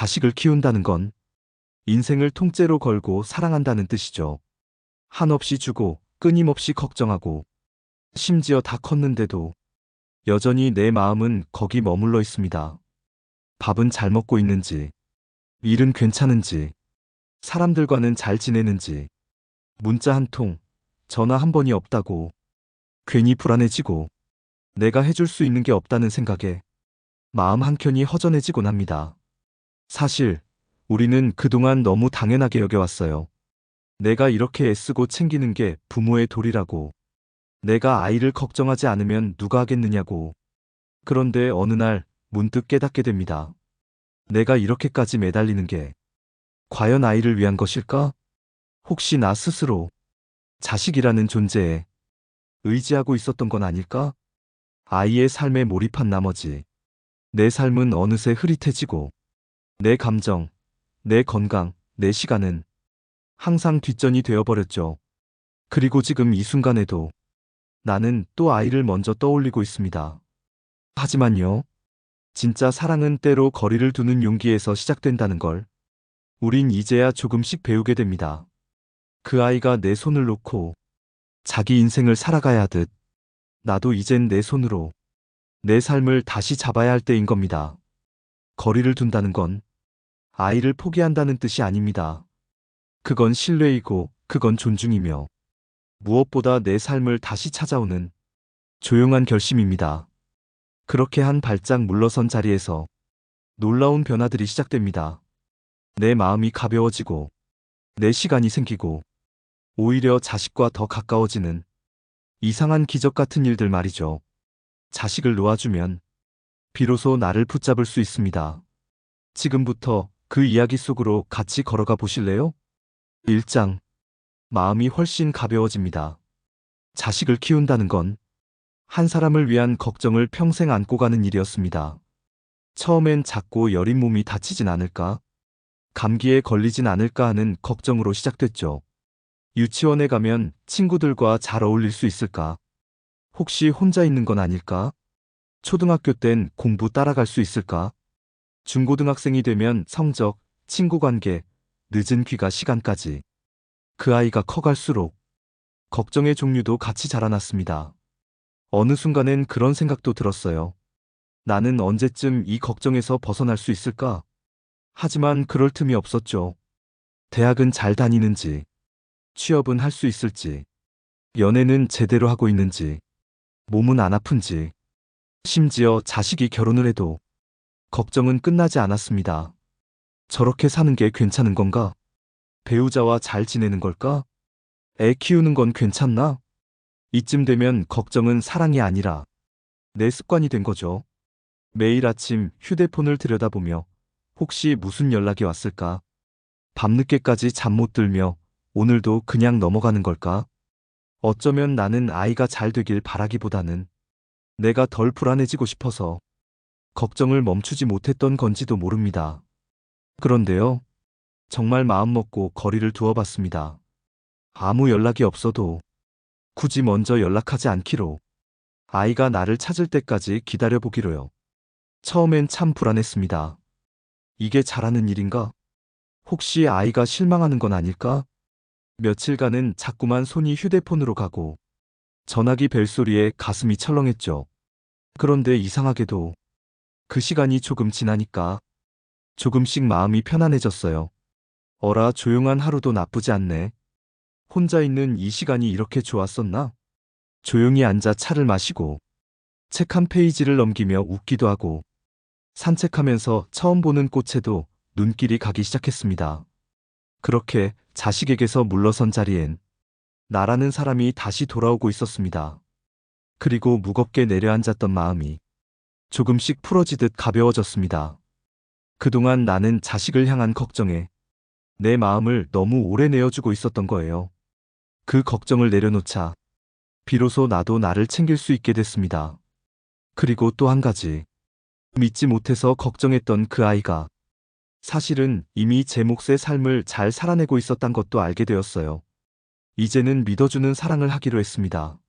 자식을 키운다는 건 인생을 통째로 걸고 사랑한다는 뜻이죠. 한없이 주고 끊임없이 걱정하고 심지어 다 컸는데도 여전히 내 마음은 거기 머물러 있습니다. 밥은 잘 먹고 있는지, 일은 괜찮은지, 사람들과는 잘 지내는지, 문자 한 통, 전화 한 번이 없다고 괜히 불안해지고 내가 해줄 수 있는 게 없다는 생각에 마음 한켠이 허전해지곤 합니다. 사실 우리는 그동안 너무 당연하게 여겨왔어요. 내가 이렇게 애쓰고 챙기는 게 부모의 도리라고, 내가 아이를 걱정하지 않으면 누가 하겠느냐고. 그런데 어느 날 문득 깨닫게 됩니다. 내가 이렇게까지 매달리는 게 과연 아이를 위한 것일까? 혹시 나 스스로 자식이라는 존재에 의지하고 있었던 건 아닐까? 아이의 삶에 몰입한 나머지 내 삶은 어느새 흐릿해지고 내 감정, 내 건강, 내 시간은 항상 뒷전이 되어버렸죠. 그리고 지금 이 순간에도 나는 또 아이를 먼저 떠올리고 있습니다. 하지만요, 진짜 사랑은 때로 거리를 두는 용기에서 시작된다는 걸 우린 이제야 조금씩 배우게 됩니다. 그 아이가 내 손을 놓고 자기 인생을 살아가야 하듯 나도 이젠 내 손으로 내 삶을 다시 잡아야 할 때인 겁니다. 거리를 둔다는 건 아이를 포기한다는 뜻이 아닙니다. 그건 신뢰이고 그건 존중이며 무엇보다 내 삶을 다시 찾아오는 조용한 결심입니다. 그렇게 한 발짝 물러선 자리에서 놀라운 변화들이 시작됩니다. 내 마음이 가벼워지고 내 시간이 생기고 오히려 자식과 더 가까워지는 이상한 기적 같은 일들 말이죠. 자식을 놓아주면 비로소 나를 붙잡을 수 있습니다. 지금부터 그 이야기 속으로 같이 걸어가 보실래요? 1장. 마음이 훨씬 가벼워집니다. 자식을 키운다는 건 한 사람을 위한 걱정을 평생 안고 가는 일이었습니다. 처음엔 작고 여린 몸이 다치진 않을까? 감기에 걸리진 않을까 하는 걱정으로 시작됐죠. 유치원에 가면 친구들과 잘 어울릴 수 있을까? 혹시 혼자 있는 건 아닐까? 초등학교 땐 공부 따라갈 수 있을까? 중고등학생이 되면 성적, 친구 관계, 늦은 귀가 시간까지. 그 아이가 커갈수록 걱정의 종류도 같이 자라났습니다. 어느 순간엔 그런 생각도 들었어요. 나는 언제쯤 이 걱정에서 벗어날 수 있을까? 하지만 그럴 틈이 없었죠. 대학은 잘 다니는지, 취업은 할 수 있을지, 연애는 제대로 하고 있는지, 몸은 안 아픈지, 심지어 자식이 결혼을 해도 걱정은 끝나지 않았습니다. 저렇게 사는 게 괜찮은 건가? 배우자와 잘 지내는 걸까? 애 키우는 건 괜찮나? 이쯤 되면 걱정은 사랑이 아니라 내 습관이 된 거죠. 매일 아침 휴대폰을 들여다보며 혹시 무슨 연락이 왔을까? 밤늦게까지 잠 못 들며 오늘도 그냥 넘어가는 걸까? 어쩌면 나는 아이가 잘 되길 바라기보다는 내가 덜 불안해지고 싶어서 걱정을 멈추지 못했던 건지도 모릅니다. 그런데요, 정말 마음먹고 거리를 두어봤습니다. 아무 연락이 없어도 굳이 먼저 연락하지 않기로, 아이가 나를 찾을 때까지 기다려보기로요. 처음엔 참 불안했습니다. 이게 잘하는 일인가? 혹시 아이가 실망하는 건 아닐까? 며칠간은 자꾸만 손이 휴대폰으로 가고 전화기 벨소리에 가슴이 철렁했죠. 그런데 이상하게도 그 시간이 조금 지나니까 조금씩 마음이 편안해졌어요. 어라, 조용한 하루도 나쁘지 않네. 혼자 있는 이 시간이 이렇게 좋았었나? 조용히 앉아 차를 마시고 책 한 페이지를 넘기며 웃기도 하고 산책하면서 처음 보는 꽃에도 눈길이 가기 시작했습니다. 그렇게 자식에게서 물러선 자리엔 나라는 사람이 다시 돌아오고 있었습니다. 그리고 무겁게 내려앉았던 마음이 조금씩 풀어지듯 가벼워졌습니다. 그동안 나는 자식을 향한 걱정에 내 마음을 너무 오래 내어주고 있었던 거예요. 그 걱정을 내려놓자 비로소 나도 나를 챙길 수 있게 됐습니다. 그리고 또 한 가지, 믿지 못해서 걱정했던 그 아이가 사실은 이미 제 몫의 삶을 잘 살아내고 있었단 것도 알게 되었어요. 이제는 믿어주는 사랑을 하기로 했습니다.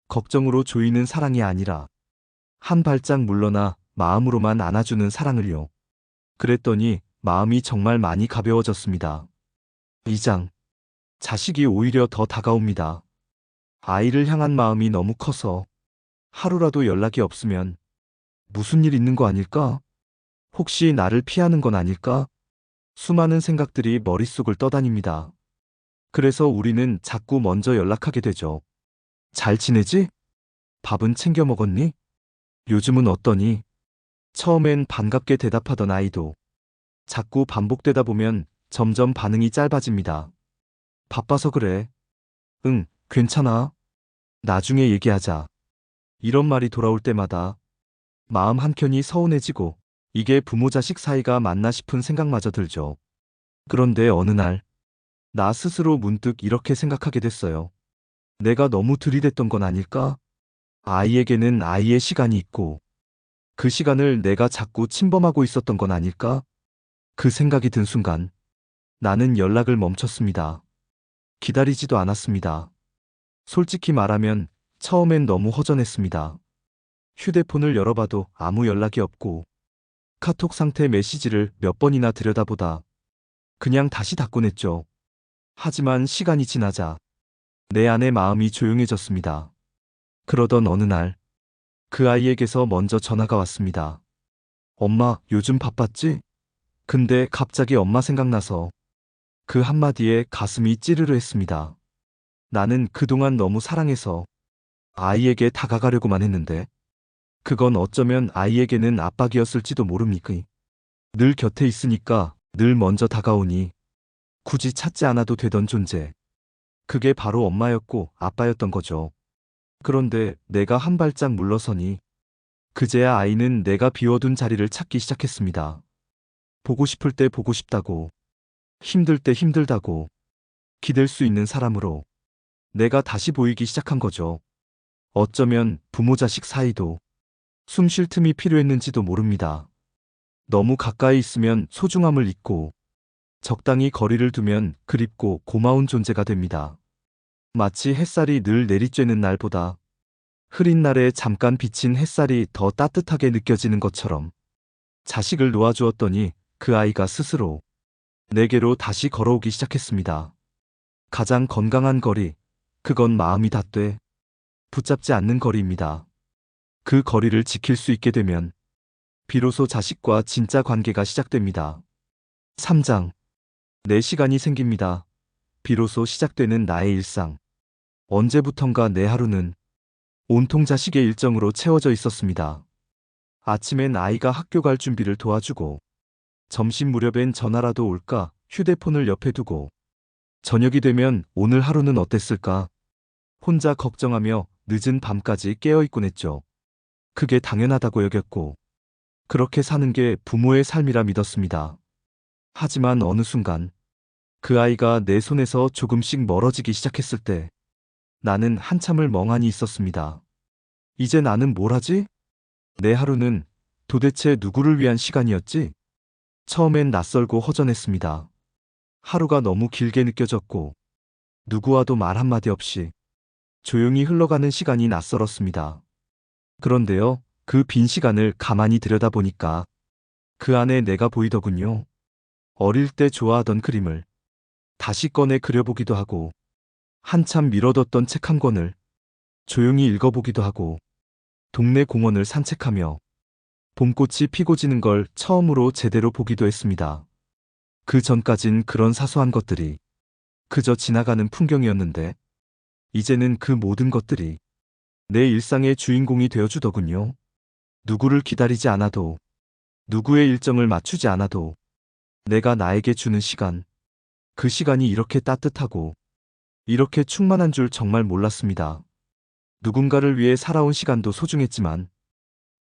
걱정으로 조이는 사랑이 아니라 한 발짝 물러나 마음으로만 안아주는 사랑을요. 그랬더니 마음이 정말 많이 가벼워졌습니다. 2장. 자식이 오히려 더 다가옵니다. 아이를 향한 마음이 너무 커서 하루라도 연락이 없으면 무슨 일 있는 거 아닐까? 혹시 나를 피하는 건 아닐까? 수많은 생각들이 머릿속을 떠다닙니다. 그래서 우리는 자꾸 먼저 연락하게 되죠. 잘 지내지? 밥은 챙겨 먹었니? 요즘은 어떠니? 처음엔 반갑게 대답하던 아이도 자꾸 반복되다 보면 점점 반응이 짧아집니다. 바빠서 그래. 응, 괜찮아. 나중에 얘기하자. 이런 말이 돌아올 때마다 마음 한켠이 서운해지고 이게 부모 자식 사이가 맞나 싶은 생각마저 들죠. 그런데 어느 날 나 스스로 문득 이렇게 생각하게 됐어요. 내가 너무 들이댔던 건 아닐까? 아이에게는 아이의 시간이 있고 그 시간을 내가 자꾸 침범하고 있었던 건 아닐까? 그 생각이 든 순간 나는 연락을 멈췄습니다. 기다리지도 않았습니다. 솔직히 말하면 처음엔 너무 허전했습니다. 휴대폰을 열어봐도 아무 연락이 없고 카톡 상태 메시지를 몇 번이나 들여다보다 그냥 다시 닫곤 했죠. 하지만 시간이 지나자 내 안의 마음이 조용해졌습니다. 그러던 어느 날 그 아이에게서 먼저 전화가 왔습니다. 엄마, 요즘 바빴지? 근데 갑자기 엄마 생각나서 그 한마디에 가슴이 찌르르 했습니다. 나는 그동안 너무 사랑해서 아이에게 다가가려고만 했는데 그건 어쩌면 아이에게는 압박이었을지도 모릅니까? 늘 곁에 있으니까 늘 먼저 다가오니 굳이 찾지 않아도 되던 존재. 그게 바로 엄마였고 아빠였던 거죠. 그런데 내가 한 발짝 물러서니 그제야 아이는 내가 비워둔 자리를 찾기 시작했습니다. 보고 싶을 때 보고 싶다고, 힘들 때 힘들다고, 기댈 수 있는 사람으로 내가 다시 보이기 시작한 거죠. 어쩌면 부모 자식 사이도 숨쉴 틈이 필요했는지도 모릅니다. 너무 가까이 있으면 소중함을 잊고 적당히 거리를 두면 그립고 고마운 존재가 됩니다. 마치 햇살이 늘 내리쬐는 날보다 흐린 날에 잠깐 비친 햇살이 더 따뜻하게 느껴지는 것처럼 자식을 놓아주었더니 그 아이가 스스로 내게로 다시 걸어오기 시작했습니다. 가장 건강한 거리, 그건 마음이 닿되 붙잡지 않는 거리입니다. 그 거리를 지킬 수 있게 되면 비로소 자식과 진짜 관계가 시작됩니다. 3장. 내 시간이 생깁니다. 비로소 시작되는 나의 일상. 언제부턴가 내 하루는 온통 자식의 일정으로 채워져 있었습니다. 아침엔 아이가 학교 갈 준비를 도와주고, 점심 무렵엔 전화라도 올까 휴대폰을 옆에 두고, 저녁이 되면 오늘 하루는 어땠을까? 혼자 걱정하며 늦은 밤까지 깨어있곤 했죠. 그게 당연하다고 여겼고, 그렇게 사는 게 부모의 삶이라 믿었습니다. 하지만 어느 순간, 그 아이가 내 손에서 조금씩 멀어지기 시작했을 때, 나는 한참을 멍하니 있었습니다. 이제 나는 뭘 하지? 내 하루는 도대체 누구를 위한 시간이었지? 처음엔 낯설고 허전했습니다. 하루가 너무 길게 느껴졌고, 누구와도 말 한마디 없이 조용히 흘러가는 시간이 낯설었습니다. 그런데요, 그 빈 시간을 가만히 들여다보니까 그 안에 내가 보이더군요. 어릴 때 좋아하던 그림을 다시 꺼내 그려보기도 하고, 한참 미뤄뒀던 책 한 권을 조용히 읽어보기도 하고, 동네 공원을 산책하며 봄꽃이 피고 지는 걸 처음으로 제대로 보기도 했습니다. 그 전까진 그런 사소한 것들이 그저 지나가는 풍경이었는데, 이제는 그 모든 것들이 내 일상의 주인공이 되어주더군요. 누구를 기다리지 않아도, 누구의 일정을 맞추지 않아도 내가 나에게 주는 시간, 그 시간이 이렇게 따뜻하고 이렇게 충만한 줄 정말 몰랐습니다. 누군가를 위해 살아온 시간도 소중했지만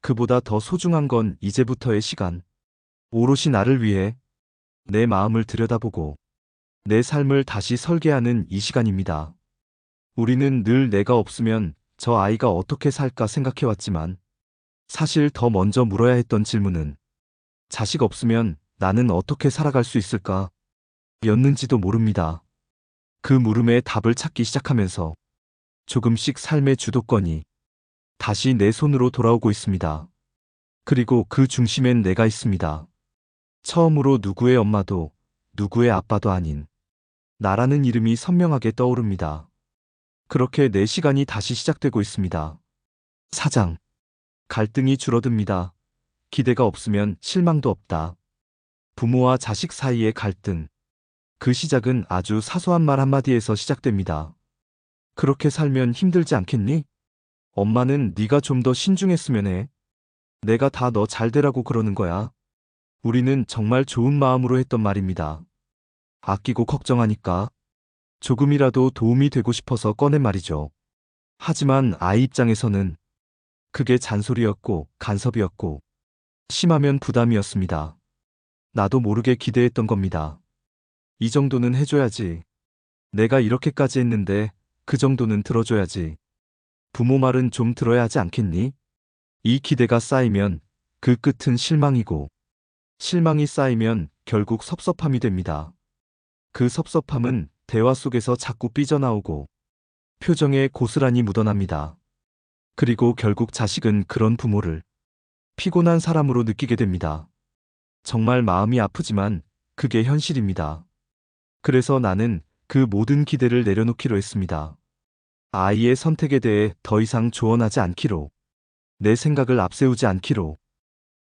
그보다 더 소중한 건 이제부터의 시간, 오롯이 나를 위해 내 마음을 들여다보고 내 삶을 다시 설계하는 이 시간입니다. 우리는 늘 내가 없으면 저 아이가 어떻게 살까 생각해왔지만 사실 더 먼저 물어야 했던 질문은 자식 없으면 나는 어떻게 살아갈 수 있을까? 였는지도 모릅니다. 그 물음에 답을 찾기 시작하면서 조금씩 삶의 주도권이 다시 내 손으로 돌아오고 있습니다. 그리고 그 중심엔 내가 있습니다. 처음으로 누구의 엄마도 누구의 아빠도 아닌 나라는 이름이 선명하게 떠오릅니다. 그렇게 내 시간이 다시 시작되고 있습니다. 사장. 갈등이 줄어듭니다. 기대가 없으면 실망도 없다. 부모와 자식 사이의 갈등. 그 시작은 아주 사소한 말 한마디에서 시작됩니다. 그렇게 살면 힘들지 않겠니? 엄마는 네가 좀 더 신중했으면 해. 내가 다 너 잘 되라고 그러는 거야. 우리는 정말 좋은 마음으로 했던 말입니다. 아끼고 걱정하니까 조금이라도 도움이 되고 싶어서 꺼낸 말이죠. 하지만 아이 입장에서는 그게 잔소리였고 간섭이었고 심하면 부담이었습니다. 나도 모르게 기대했던 겁니다. 이 정도는 해줘야지. 내가 이렇게까지 했는데 그 정도는 들어줘야지. 부모 말은 좀 들어야 하지 않겠니? 이 기대가 쌓이면 그 끝은 실망이고 실망이 쌓이면 결국 섭섭함이 됩니다. 그 섭섭함은 대화 속에서 자꾸 삐져나오고 표정에 고스란히 묻어납니다. 그리고 결국 자식은 그런 부모를 피곤한 사람으로 느끼게 됩니다. 정말 마음이 아프지만 그게 현실입니다. 그래서 나는 그 모든 기대를 내려놓기로 했습니다. 아이의 선택에 대해 더 이상 조언하지 않기로, 내 생각을 앞세우지 않기로,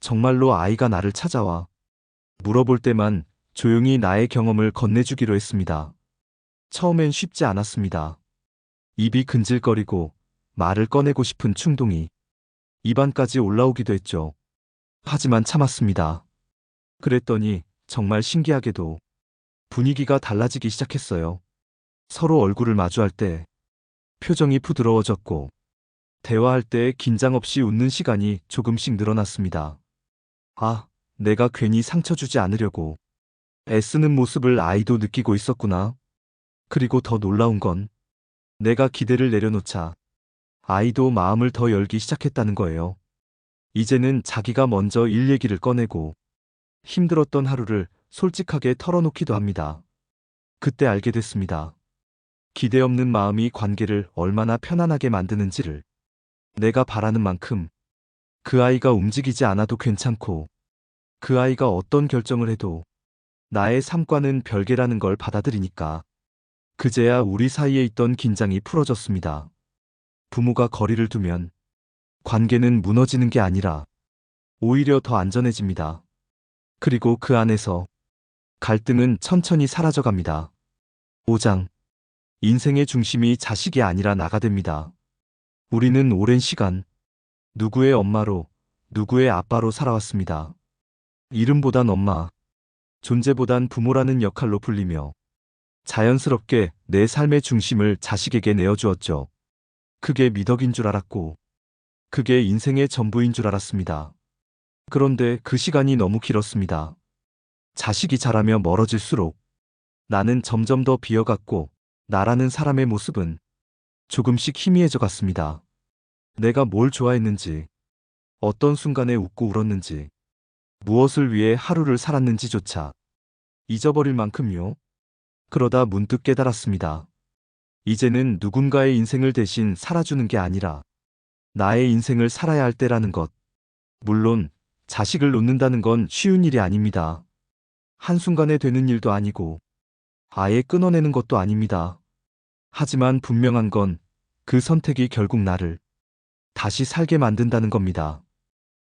정말로 아이가 나를 찾아와 물어볼 때만 조용히 나의 경험을 건네주기로 했습니다. 처음엔 쉽지 않았습니다. 입이 근질거리고 말을 꺼내고 싶은 충동이 입안까지 올라오기도 했죠. 하지만 참았습니다. 그랬더니 정말 신기하게도 분위기가 달라지기 시작했어요. 서로 얼굴을 마주할 때 표정이 부드러워졌고 대화할 때 긴장 없이 웃는 시간이 조금씩 늘어났습니다. 아, 내가 괜히 상처 주지 않으려고 애쓰는 모습을 아이도 느끼고 있었구나. 그리고 더 놀라운 건 내가 기대를 내려놓자 아이도 마음을 더 열기 시작했다는 거예요. 이제는 자기가 먼저 일 얘기를 꺼내고 힘들었던 하루를 솔직하게 털어놓기도 합니다. 그때 알게 됐습니다. 기대 없는 마음이 관계를 얼마나 편안하게 만드는지를. 내가 바라는 만큼 그 아이가 움직이지 않아도 괜찮고 그 아이가 어떤 결정을 해도 나의 삶과는 별개라는 걸 받아들이니까 그제야 우리 사이에 있던 긴장이 풀어졌습니다. 부모가 거리를 두면 관계는 무너지는 게 아니라 오히려 더 안전해집니다. 그리고 그 안에서 갈등은 천천히 사라져갑니다. 5장. 인생의 중심이 자식이 아니라 나가 됩니다. 우리는 오랜 시간 누구의 엄마로, 누구의 아빠로 살아왔습니다. 이름보단 엄마, 존재보단 부모라는 역할로 불리며 자연스럽게 내 삶의 중심을 자식에게 내어주었죠. 그게 미덕인 줄 알았고, 그게 인생의 전부인 줄 알았습니다. 그런데 그 시간이 너무 길었습니다. 자식이 자라며 멀어질수록 나는 점점 더 비어갔고, 나라는 사람의 모습은 조금씩 희미해져 갔습니다. 내가 뭘 좋아했는지, 어떤 순간에 웃고 울었는지, 무엇을 위해 하루를 살았는지조차 잊어버릴 만큼요. 그러다 문득 깨달았습니다. 이제는 누군가의 인생을 대신 살아주는 게 아니라 나의 인생을 살아야 할 때라는 것. 물론 자식을 놓는다는 건 쉬운 일이 아닙니다. 한순간에 되는 일도 아니고 아예 끊어내는 것도 아닙니다. 하지만 분명한 건 그 선택이 결국 나를 다시 살게 만든다는 겁니다.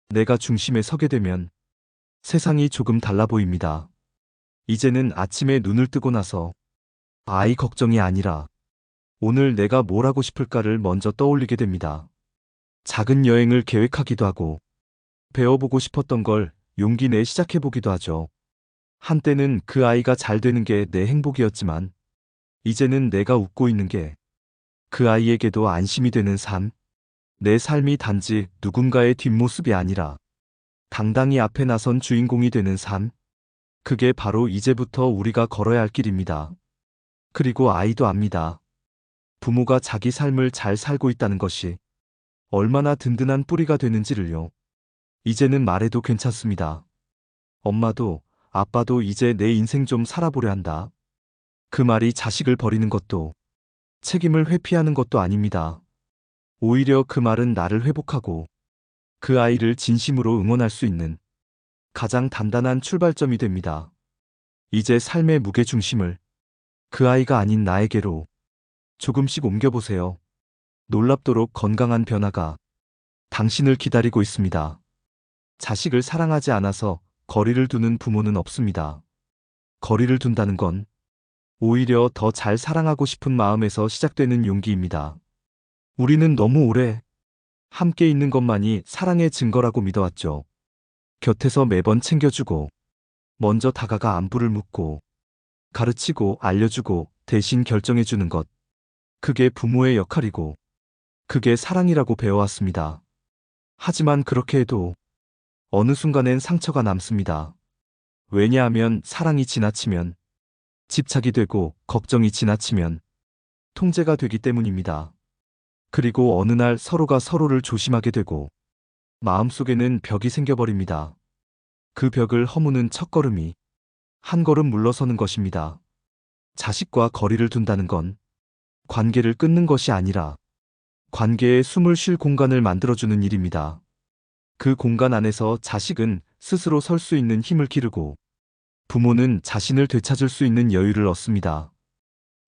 내가 중심에 서게 되면 세상이 조금 달라 보입니다. 이제는 아침에 눈을 뜨고 나서 아이 걱정이 아니라 오늘 내가 뭘 하고 싶을까를 먼저 떠올리게 됩니다. 작은 여행을 계획하기도 하고 배워보고 싶었던 걸 용기 내 시작해보기도 하죠. 한때는 그 아이가 잘 되는 게 내 행복이었지만 이제는 내가 웃고 있는 게 그 아이에게도 안심이 되는 삶. 내 삶이 단지 누군가의 뒷모습이 아니라 당당히 앞에 나선 주인공이 되는 삶. 그게 바로 이제부터 우리가 걸어야 할 길입니다. 그리고 아이도 압니다. 부모가 자기 삶을 잘 살고 있다는 것이 얼마나 든든한 뿌리가 되는지를요. 이제는 말해도 괜찮습니다. 엄마도 아빠도 이제 내 인생 좀 살아보려 한다. 그 말이 자식을 버리는 것도 책임을 회피하는 것도 아닙니다. 오히려 그 말은 나를 회복하고 그 아이를 진심으로 응원할 수 있는 가장 단단한 출발점이 됩니다. 이제 삶의 무게중심을 그 아이가 아닌 나에게로 조금씩 옮겨보세요. 놀랍도록 건강한 변화가 당신을 기다리고 있습니다. 자식을 사랑하지 않아서 거리를 두는 부모는 없습니다. 거리를 둔다는 건 오히려 더 잘 사랑하고 싶은 마음에서 시작되는 용기입니다. 우리는 너무 오래 함께 있는 것만이 사랑의 증거라고 믿어왔죠. 곁에서 매번 챙겨주고, 먼저 다가가 안부를 묻고, 가르치고 알려주고 대신 결정해주는 것. 그게 부모의 역할이고, 그게 사랑이라고 배워왔습니다. 하지만 그렇게 해도 어느 순간엔 상처가 남습니다. 왜냐하면 사랑이 지나치면, 집착이 되고 걱정이 지나치면 통제가 되기 때문입니다. 그리고 어느 날 서로가 서로를 조심하게 되고 마음속에는 벽이 생겨버립니다. 그 벽을 허무는 첫걸음이 한 걸음 물러서는 것입니다. 자식과 거리를 둔다는 건 관계를 끊는 것이 아니라 관계에 숨을 쉴 공간을 만들어주는 일입니다. 그 공간 안에서 자식은 스스로 설 수 있는 힘을 기르고 부모는 자신을 되찾을 수 있는 여유를 얻습니다.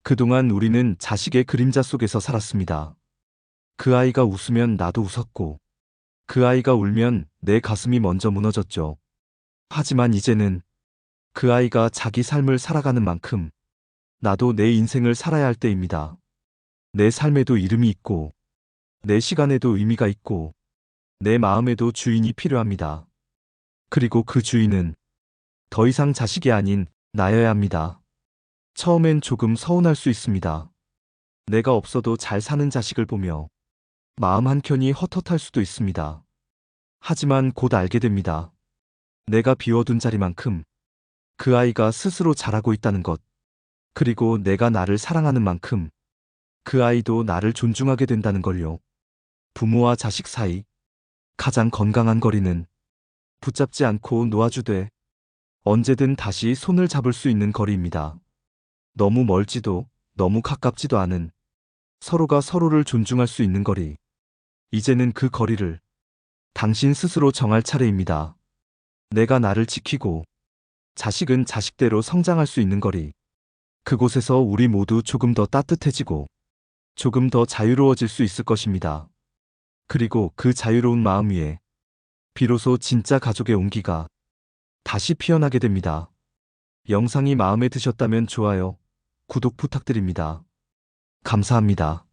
그동안 우리는 자식의 그림자 속에서 살았습니다. 그 아이가 웃으면 나도 웃었고, 그 아이가 울면 내 가슴이 먼저 무너졌죠. 하지만 이제는 그 아이가 자기 삶을 살아가는 만큼 나도 내 인생을 살아야 할 때입니다. 내 삶에도 이름이 있고, 내 시간에도 의미가 있고, 내 마음에도 주인이 필요합니다. 그리고 그 주인은 더 이상 자식이 아닌 나여야 합니다. 처음엔 조금 서운할 수 있습니다. 내가 없어도 잘 사는 자식을 보며 마음 한켠이 헛헛할 수도 있습니다. 하지만 곧 알게 됩니다. 내가 비워둔 자리만큼 그 아이가 스스로 자라고 있다는 것. 그리고 내가 나를 사랑하는 만큼 그 아이도 나를 존중하게 된다는 걸요. 부모와 자식 사이 가장 건강한 거리는 붙잡지 않고 놓아주되 언제든 다시 손을 잡을 수 있는 거리입니다. 너무 멀지도 너무 가깝지도 않은 서로가 서로를 존중할 수 있는 거리. 이제는 그 거리를 당신 스스로 정할 차례입니다. 내가 나를 지키고 자식은 자식대로 성장할 수 있는 거리. 그곳에서 우리 모두 조금 더 따뜻해지고 조금 더 자유로워질 수 있을 것입니다. 그리고 그 자유로운 마음 위에 비로소 진짜 가족의 온기가 다시 피어나게 됩니다. 영상이 마음에 드셨다면 좋아요, 구독 부탁드립니다. 감사합니다.